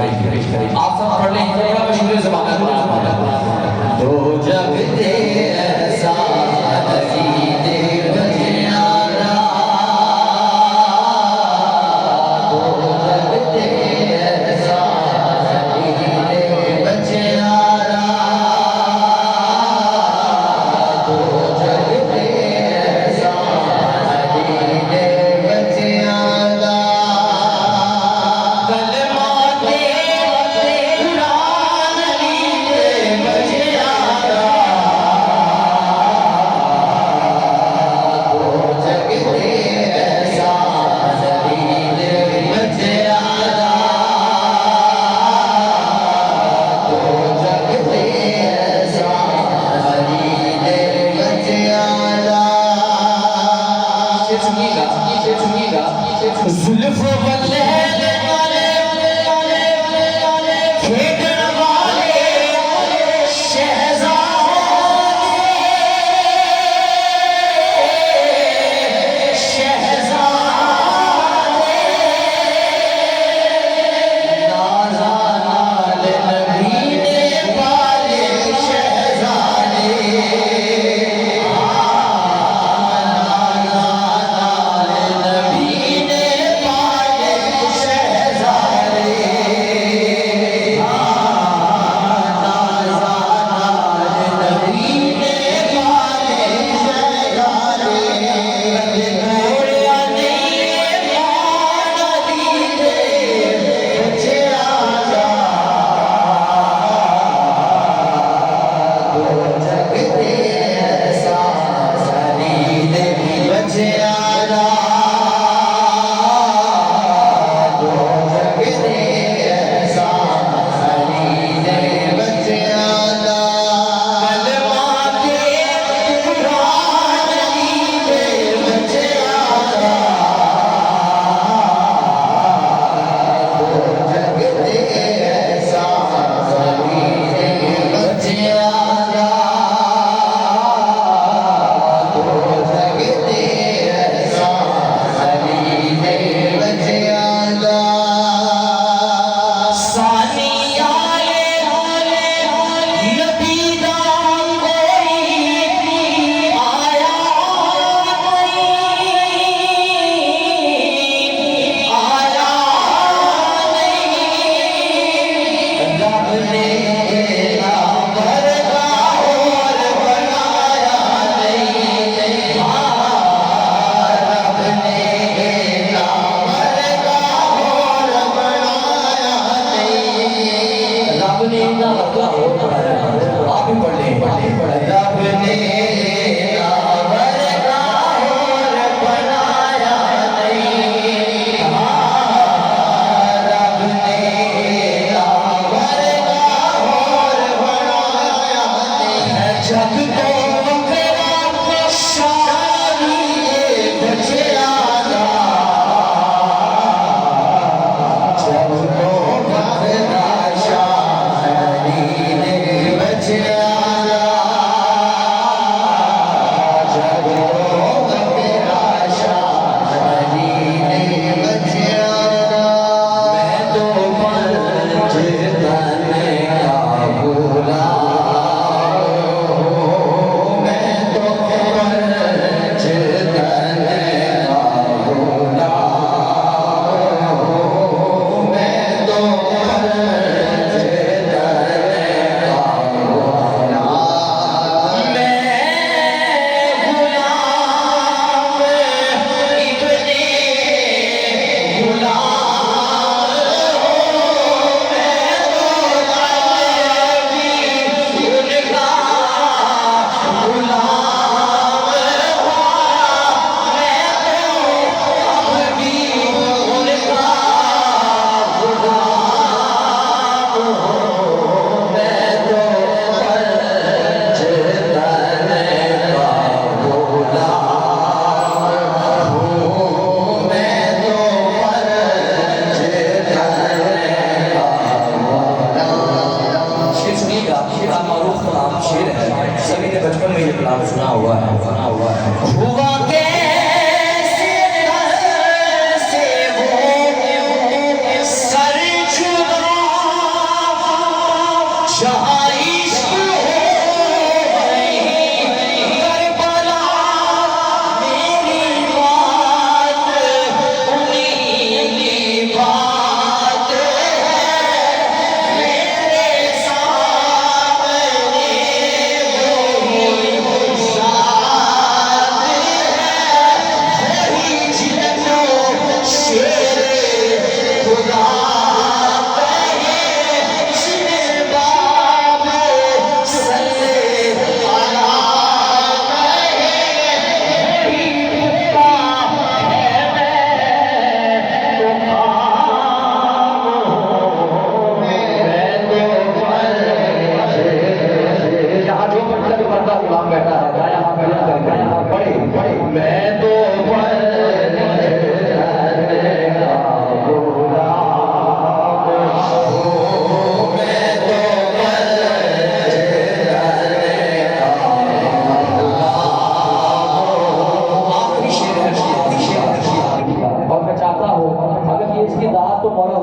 करेंगे। आप सब पढ़ लें इंशाअल्लाह, मैं शुरू से बात करूंगा। दो जग दे ऐसा नहीं दे बजियारा, दो जग दे ऐसा नहीं दे बजियारा, दो जग दे ऐसा नहीं दे बजियारा। कलमा दे कुरान अली दे बजियारा, दो जग दे ऐसा नहीं दे बजियारा, दो जग दे ऐसा नहीं दे बजियारा। ये सुनिएगा, ये सुनिएगा, जुल्फ वाले खेडन वाले शहजादे, शहजादे नाज़ा नाल नबी ने पाले शहजादे, नाज़ा नाल नबी ने पाले शहजादे।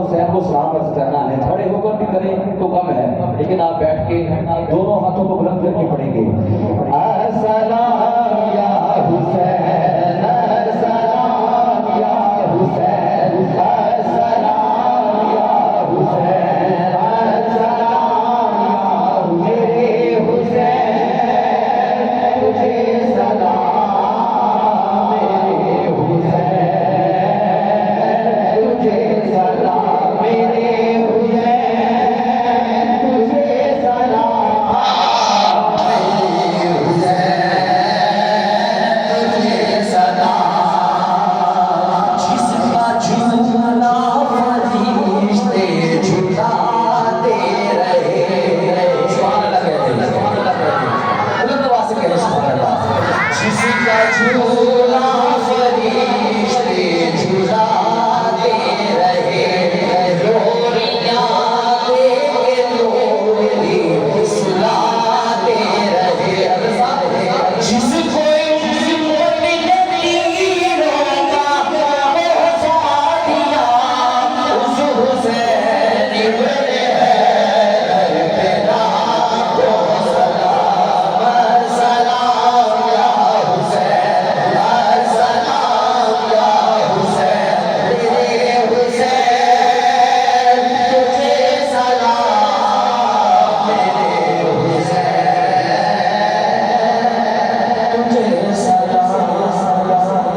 हुसैन को सलाम अर्ज करना है, खड़े होकर भी करें तो कम है, लेकिन आप बैठ के दोनों हाथों को बुलंद करके पढ़ेंगे। अस्सलाम